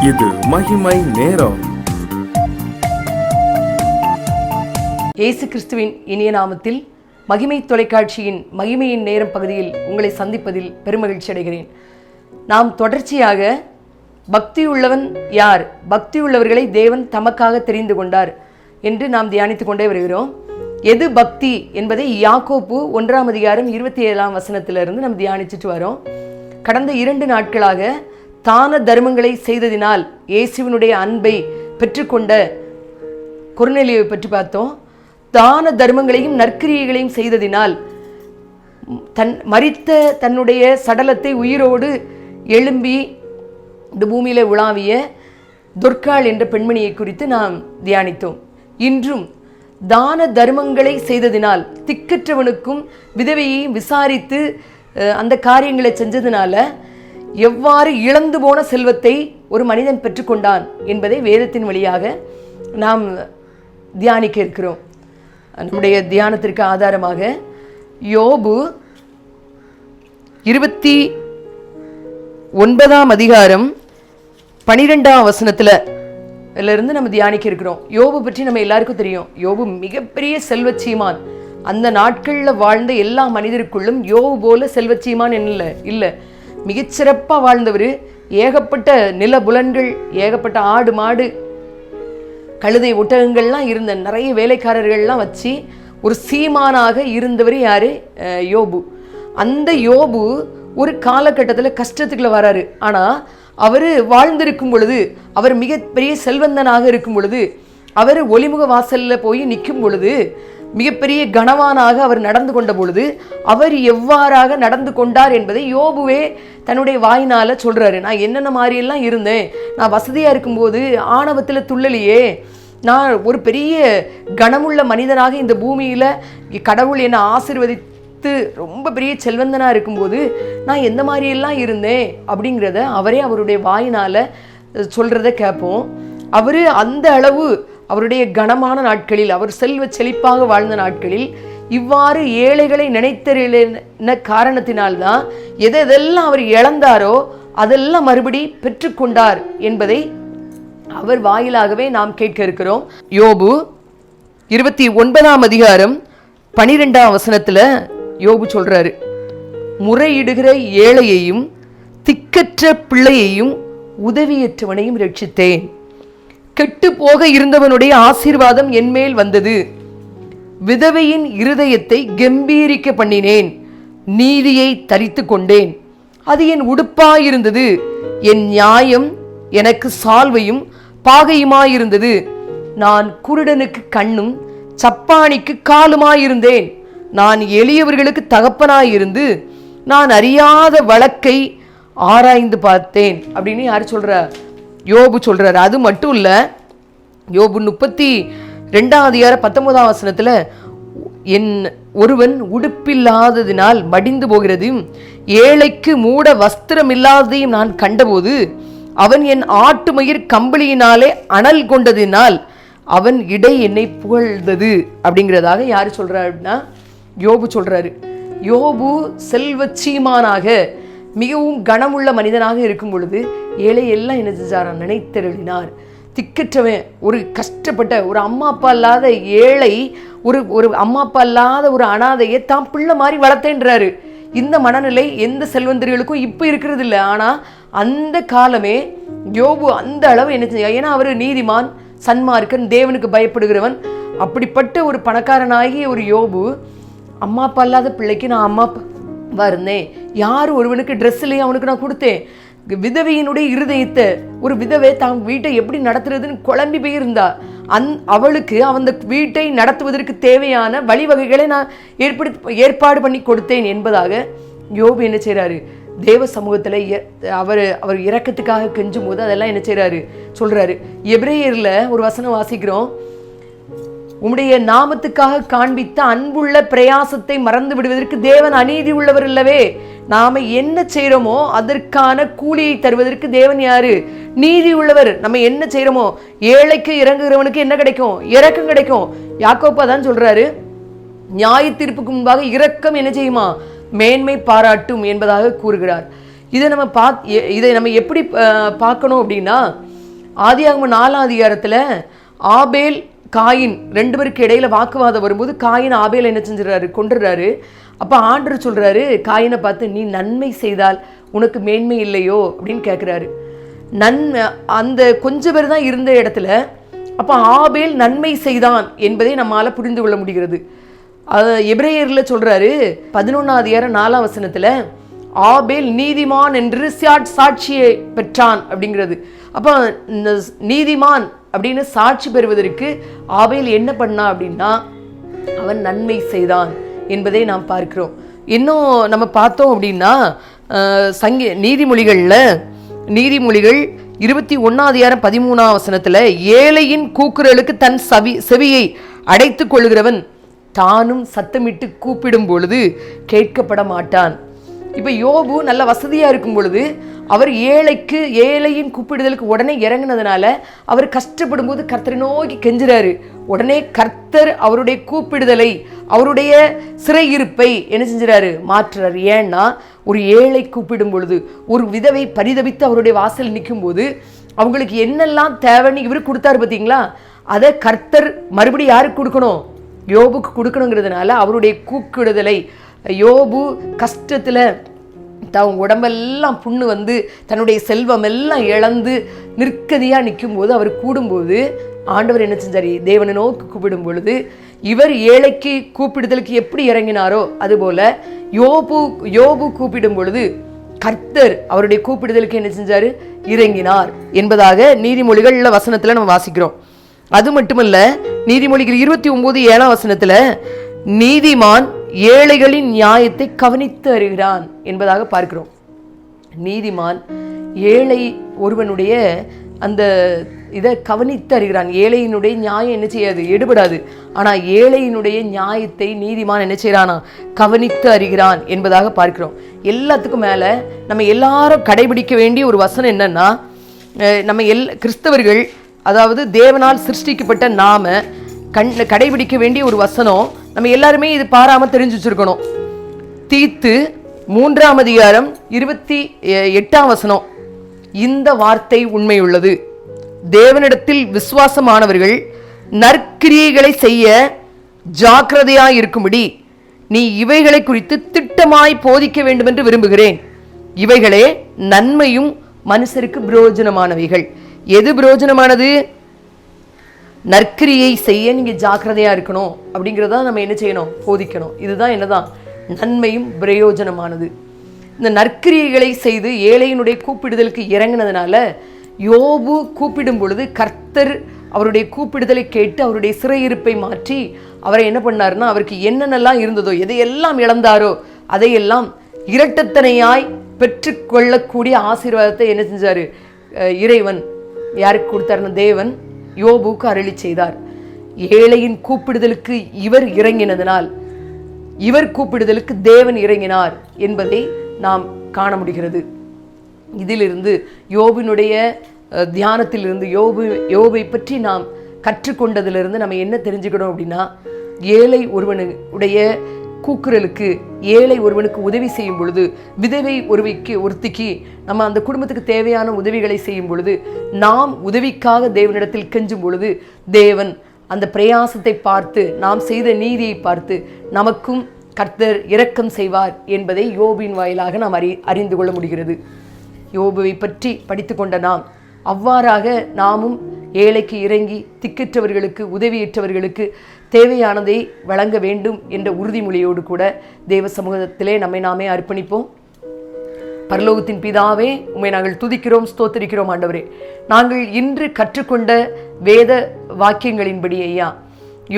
இது மகிமை நேரம். இயேசு கிறிஸ்துவின் இனிய நாமத்தில் மகிமை தொலைக்காட்சியின் மகிமையின் நேரம் பகுதியில் உங்களை சந்திப்பதில் பெருமகிழ்ச்சி அடைகிறேன். நாம் தொடர்ச்சியாக பக்தியுள்ளவன் யார், பக்தியுள்ளவர்களை தேவன் தமக்காக தெரிந்து கொண்டார் என்று நாம் தியானித்து கொண்டே வருகிறோம். எது பக்தி என்பதை யாக்கோப்பு 1:27 நாம் தியானிச்சுட்டு வரோம். கடந்த 2 நாட்களாக தான தர்மங்களை செய்ததினால் இயேசுவினுடைய அன்பை பெற்றுக்கொண்ட கொர்நேலியுவை பற்றி பார்த்தோம். தான தர்மங்களையும் நற்கிரியைகளையும் செய்ததினால் மரித்த தன்னுடைய சடலத்தை உயிரோடு எழும்பி இந்த பூமியில் உலாவிய துர்காள் என்ற பெண்மணியை குறித்து நாம் தியானித்தோம். இன்றும் தான தர்மங்களை செய்ததினால் திக்கற்றவனுக்கும் விதவையையும் விசாரித்து அந்த காரியங்களை செஞ்சதுனால எவ்வாறு இழந்து போன செல்வத்தை ஒரு மனிதன் பெற்றுக்கொண்டான் என்பதை வேதத்தின் வழியாக நாம் தியானிக்க இருக்கிறோம். நம்முடைய தியானத்திற்கு ஆதாரமாக யோபு 29:12 நம்ம தியானிக்க இருக்கிறோம். யோபு பற்றி நம்ம எல்லாருக்கும் தெரியும். யோபு மிகப்பெரிய செல்வச்சீமான். அந்த நாட்களில் வாழ்ந்த எல்லா மனிதருக்குள்ளும் யோபு போல செல்வச்சீமான் இல்லை. மிகச்சிறப்பாக வாழ்ந்தவர். ஏகப்பட்ட நிலபுலன்கள், ஏகப்பட்ட ஆடு மாடு கழுதை ஒட்டகங்கள்லாம் இருந்த நிறைய வேலைக்காரர்கள்லாம் வச்சு ஒரு சீமானாக இருந்தவர் யார்? யோபு. அந்த யோபு ஒரு காலகட்டத்தில் கஷ்டத்துக்குள்ள வராரு. ஆனால் அவர் வாழ்ந்திருக்கும் பொழுது, அவர் மிகப்பெரிய செல்வந்தனாக இருக்கும் பொழுது, அவர் ஒளிமுக வாசலில் போய் நிற்கும் பொழுது, மிகப்பெரிய கனவானாக அவர் நடந்து கொண்ட பொழுது அவர் எவ்வாறாக நடந்து கொண்டார் என்பதை யோபுவே தன்னுடைய வாயினால் சொல்கிறாரு. நான் என்னென்ன மாதிரியெல்லாம் இருந்தேன், நான் வசதியாக இருக்கும்போது ஆணவத்தில் துள்ளலையே, நான் ஒரு பெரிய கனமுள்ள மனிதனாக இந்த பூமியில் கடவுள் என்னை ஆசீர்வதித்து ரொம்ப பெரிய செல்வந்தனாக இருக்கும்போது நான் எந்த மாதிரியெல்லாம் இருந்தேன் அப்படிங்கிறத அவரே அவருடைய வாயினால் சொல்கிறத கேட்போம். அவர் அந்த அளவு அவருடைய கனமான நாட்களில், அவர் செல்வ செழிப்பாக வாழ்ந்த நாட்களில் இவ்வாறு ஏழைகளை நினைத்த காரணத்தினால்தான் எதெல்லாம் அவர் இழந்தாரோ அதெல்லாம் மறுபடி பெற்றுக்கொண்டார் என்பதை அவர் வாயிலாகவே நாம் கேட்க இருக்கிறோம். யோபு 29:12 யோபு சொல்றாரு, முறையிடுகிற ஏழையையும் திக்கற்ற பிள்ளையையும் உதவியற்றவனையும் ரட்சித்தேன். கெட்டு போக இருந்தவனுடைய ஆசீர்வாதம் என்மேல் வந்தது. விதவையின் இருதயத்தை கம்பீரிக்க பண்ணினேன். நீதியை தரித்து கொண்டேன், அது என் உடுப்பாயிருந்தது. என் நியாயம் எனக்கு சால்வையும் பாகையுமாயிருந்தது. நான் குருடனுக்கு கண்ணும் சப்பானிக்கு காலுமாயிருந்தேன். நான் எளியவர்களுக்கு தகப்பனாயிருந்து நான் அறியாத வழக்கை ஆராய்ந்து பார்த்தேன் அப்படின்னு யார் சொல்ற? யோபு சொல்றாரு. அது மட்டும் இல்ல, யோபு 32:19 என் ஒருவன் உடுப்பில்லாததினால் மடிந்து போகிறது, ஏழைக்கு மூட வஸ்திரம் இல்லாததையும் நான் கண்டபோது அவன் என் ஆட்டுமயிர் கம்பளியினாலே அனல் கொண்டதினால் அவன் இடை என்னை புகழ்ந்தது அப்படிங்கிறதாக யார் சொல்றாருன்னா யோபு சொல்றாரு. யோபு செல்வச்சீமானாக மிகவும் கனமுள்ள மனிதனாக இருக்கும் பொழுது ஏழை எல்லாம் என்ன செஞ்சாரா? நினைத்தருளினார். திக்கற்றவன், ஒரு கஷ்டப்பட்ட ஒரு அம்மா அப்பா இல்லாத ஏழை, ஒரு அம்மா அப்பா இல்லாத ஒரு அனாதையை தான் பிள்ளை மாதிரி வளர்த்தேன்றாரு. இந்த மனநிலை எந்த செல்வந்தர்களுக்கும் இப்போ இருக்கிறது இல்லை. ஆனால் அந்த காலமே யோபு அந்த அளவு என்ன செஞ்சார்? ஏன்னா அவர் நீதிமான், சன்மார்க்கன், தேவனுக்கு பயப்படுகிறவன். அப்படிப்பட்ட ஒரு பணக்காரனாகிய ஒரு யோபு அம்மா அப்பா இல்லாத பிள்ளைக்கு நான் அம்மா அப்பா இருந்தேன், யார் ஒருவனுக்கு ட்ரெஸ் இல்லையா அவனுக்கு நான் கொடுத்தேன். விதவையினுடைய இருதயத்தை, ஒரு விதவை தான் வீட்டை எப்படி நடத்துறதுன்னு குழம்பி போயிருந்தா, அவளுக்கு அந்த வீட்டை நடத்துவதற்கு தேவையான வழிவகைகளை நான் ஏற்பாடு பண்ணி கொடுத்தேன் என்பதாக யோபு என்ன செய்கிறாரு? தேவ சமூகத்தில் அவர் இரக்கத்துக்காக கெஞ்சும் போது அதெல்லாம் என்ன செய்கிறாரு? சொல்கிறாரு. எபிரேயரில் ஒரு வசனம் வாசிக்கிறோம். உம்முடைய நாமத்துக்காக காண்பித்த அன்புள்ள பிரயாசத்தை மறந்து விடுவதற்கு தேவன் அநீதி உள்ளவர் இல்லவே. நாம என்ன செய்யறோமோ அதற்கான கூலியை தருவதற்கு தேவன் யாரு? நீதி உள்ளவர். நம்ம என்ன செய்யறோமோ, ஏழைக்கு இறங்குகிறவனுக்கு என்ன கிடைக்கும்? இரக்கம் கிடைக்கும். யாக்கோப்பா தான் சொல்றாரு, நியாய தீர்ப்புக்கு முன்பாக இரக்கம் என்ன செய்யுமா? மேன்மை பாராட்டும் என்பதாக கூறுகிறார். இதை நம்ம எப்படி பார்க்கணும் அப்படின்னா, ஆதியாகமம் 4ஆம் அதிகாரத்தில் ஆபேல் காயின் 2 பேருக்கு இடையில வாக்குவாதம் வரும்போது காயின் ஆபேல் என்ன செஞ்சிடறாரு, கொண்டுறாரு. அப்போ ஆண்டவர் சொல்றாரு காயினை பார்த்து, நீ நன்மை செய்தால் உனக்கு மேன்மை இல்லையோ அப்படின்னு கேட்குறாரு. அந்த கொஞ்சம் பேர் தான் இருந்த இடத்துல அப்போ ஆபேல் நன்மை செய்தான் என்பதை நம்மால் புரிந்து கொள்ள முடிகிறது. எபிரேயரில் சொல்றாரு 11ஆம் அதிகாரம் 4ஆம் வசனத்தில் ஆபேல் நீதிமான் என்று சாட்சியை பெற்றான் அப்படிங்கிறது. அப்போ நீதிமான் அப்படின்னு சாட்சி பெறுவதற்கு ஆபேல் என்ன பண்ணா அப்படின்னா அவன் நன்மை செய்தான் என்பதை நாம் பார்க்கிறோம். இன்னும் நம்ம பார்த்தோம் அப்படின்னா நீதிமொழிகள் 21ஆம் அதிகாரம் 13ஆம் வசனத்தில் ஏழையின் கூக்குரலுக்கு தன் செவியை அடைத்து கொள்கிறவன் தானும் சத்தமிட்டு கூப்பிடும் பொழுது கேட்கப்பட மாட்டான். இப்போ யோபு நல்ல வசதியாக இருக்கும் பொழுது அவர் ஏழையின் கூப்பிடுதலுக்கு உடனே இறங்கினதுனால அவர் கஷ்டப்படும் போது கர்த்தரை நோக்கி கெஞ்சுறாரு. உடனே கர்த்தர் அவருடைய கூப்பிடுதலை, அவருடைய சிறையிருப்பை என்ன செஞ்சுறாரு, மாற்றுறாரு. ஏன்னா ஒரு ஏழை கூப்பிடும் பொழுது, ஒரு விதவை பரிதபித்து அவருடைய வாசல் நிற்கும் போது அவங்களுக்கு என்னெல்லாம் தேவைன்னு இவர் கொடுத்தாரு பார்த்தீங்களா, அதை கர்த்தர் மறுபடியும் யாருக்கு கொடுக்கணும், யோபுக்கு கொடுக்கணுங்கிறதுனால அவருடைய கூப்பிடுதலை, யோபு கஷ்டத்தில் தன் உடம்பெல்லாம் புண்ணு வந்து தன்னுடைய செல்வம் எல்லாம் இழந்து நிற்கதியாக நிற்கும் போது அவர் கூடும்போது ஆண்டவர் என்ன செஞ்சார், தேவனை நோக்கி கூப்பிடும் பொழுது இவர் ஏழைக்கு கூப்பிடுதலுக்கு எப்படி இறங்கினாரோ அதுபோல யோபு கூப்பிடும் பொழுது கர்த்தர் அவருடைய கூப்பிடுதலுக்கு என்ன செஞ்சார், இறங்கினார் என்பதாக நீதிமொழிகள் வசனத்தில் நம்ம வாசிக்கிறோம். அது மட்டுமல்ல, நீதிமொழிகள் 29:7 வசனத்தில் நீதிமான் ஏழைகளின் நியாயத்தை கவனித்து அறிகிறான் என்பதாக பார்க்கிறோம். நீதிமான் ஏழை ஒருவனுடைய அந்த இதை கவனித்து அறிகிறான். ஏழையினுடைய நியாயம் என்ன செய்யாது, எடுபடாது. ஆனால் ஏழையினுடைய நியாயத்தை நீதிமான் என்ன செய்கிறானா, கவனித்து அறிகிறான் என்பதாக பார்க்கிறோம். எல்லாத்துக்கும் மேலே நம்ம எல்லாரும் கடைபிடிக்க வேண்டிய ஒரு வசனம் என்னன்னா, நம்ம கிறிஸ்தவர்கள், அதாவது தேவனால் சிருஷ்டிக்கப்பட்ட நாம கடைபிடிக்க வேண்டிய ஒரு வசனம், நம்ம எல்லாருமே இது பாராமல் தெரிஞ்சு வச்சிருக்கணும். தீத்து 3ஆம் அதிகாரம் 28ஆம் வசனம், இந்த வார்த்தை உண்மையுள்ளது, தேவனிடத்தில் விசுவாசமானவர்கள் நற்கிரியைகளை செய்ய ஜாக்கிரதையாய் இருக்கும்படி நீ இவைகளை குறித்து திட்டமாய் போதிக்க வேண்டும் என்று விரும்புகிறேன். இவைகளே நன்மையும் மனுஷருக்கு பிரயோஜனமானவைகள். எது பிரயோஜனமானது? நற்கிரியை செய்ய நீங்க ஜாக்கிரதையா இருக்கணும் அப்படிங்கிறத நம்ம என்ன செய்யணும், போதிக்கணும். இதுதான் என்னதான் நன்மையும் பிரயோஜனமானது. இந்த நற்கிரியைகளை செய்து ஏழையினுடைய கூப்பிடுதலுக்கு இறங்கினதுனால யோபு கூப்பிடும் பொழுது கர்த்தர் அவருடைய கூப்பிடுதலை கேட்டு அவருடைய சிறையிருப்பை மாற்றி அவரை என்ன பண்ணாருன்னா, அவருக்கு என்னென்னலாம் இருந்ததோ, எதையெல்லாம் இழந்தாரோ அதையெல்லாம் இரட்டத்தனையாய் பெற்றுக்கொள்ளக்கூடிய ஆசீர்வாதத்தை என்ன செஞ்சாரு, இறைவன் யாருக்கு கொடுத்தாருன்னா தேவன் யோபுக்கு அருளி செய்தார். ஏழையின் கூப்பிடுதலுக்கு இவர் இறங்கினதனால் இவர் கூப்பிடுதலுக்கு தேவன் இறங்கினார் என்பதை நாம் காண முடிகிறது. இதிலிருந்து யோபினுடைய தியானத்திலிருந்து யோபை பற்றி நாம் கற்றுக்கொண்டதிலிருந்து நம்ம என்ன தெரிஞ்சுக்கணும் அப்படின்னா, ஏழை ஒருவனுடைய கூக்குரலுக்கு, ஏழை ஒருவனுக்கு உதவி செய்யும் பொழுது, விதவை ஒருத்திக்கு நம்ம அந்த குடும்பத்துக்கு தேவையான உதவிகளை செய்யும் பொழுது, நாம் உதவிக்காக தேவனிடத்தில் கெஞ்சும் பொழுது தேவன் அந்த பிரயாசத்தை பார்த்து, நாம் செய்த நீதியை பார்த்து நமக்கும் கர்த்தர் இரக்கம் செய்வார் என்பதை யோபின் வாயிலாக நாம் அறிந்து கொள்ள முடிகிறது. யோபுவை பற்றி படித்து கொண்ட நாம் அவ்வாறாக நாமும் ஏழைக்கு இறங்கி திக்கற்றவர்களுக்கு, உதவியற்றவர்களுக்கு தேவையானதை வழங்க வேண்டும் என்ற உறுதிமொழியோடு கூட தேவ சமூகத்திலே நம்மை நாமே அர்ப்பணிப்போம். பரலோகத்தின் பிதாவே, உம்மை நாங்கள் துதிக்கிறோம், ஸ்தோத்திரிக்கிறோம். ஆண்டவரே, நாங்கள் இன்று கற்றுக்கொண்ட வேத வாக்கியங்களின்படி ஐயா,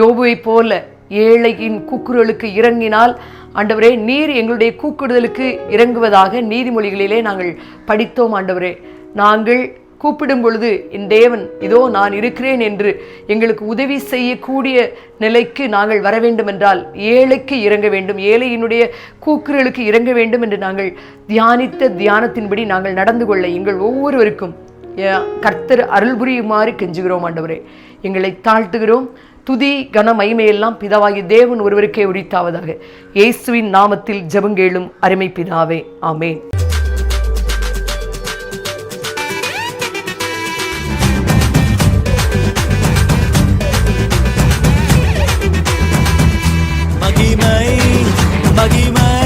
யோபுவை போல ஏழையின் கூக்குரலுக்கு இறங்கினால் ஆண்டவரே, நீர் எங்களுடைய கூக்குடுதலுக்கு இறங்குவதாக நீதிமொழிகளிலே நாங்கள் படித்தோம். ஆண்டவரே, நாங்கள் கூப்பிடும் பொழுது என் தேவன் இதோ நான் இருக்கிறேன் என்று எங்களுக்கு உதவி செய்யக்கூடிய நிலைக்கு நாங்கள் வர வேண்டும் என்றால் ஏழைக்கு இறங்க வேண்டும், ஏழையினுடைய கூக்குரலுக்கு இறங்க வேண்டும் என்று நாங்கள் தியானித்த தியானத்தின்படி நாங்கள் நடந்து கொள்ள எங்கள் ஒவ்வொருவருக்கும் கர்த்தர் அருள் புரியுமாறு கெஞ்சுகிறோம். ஆண்டவரே, எங்களை தாழ்த்துகிறோம். துதி கன மகிமையெல்லாம் பிதாவாகிய தேவன் ஒருவருக்கே உரித்தாவதாக. இயேசுவின் நாமத்தில் ஜெபங்கேளும் அருமை பிதாவே, ஆமென். மகிமை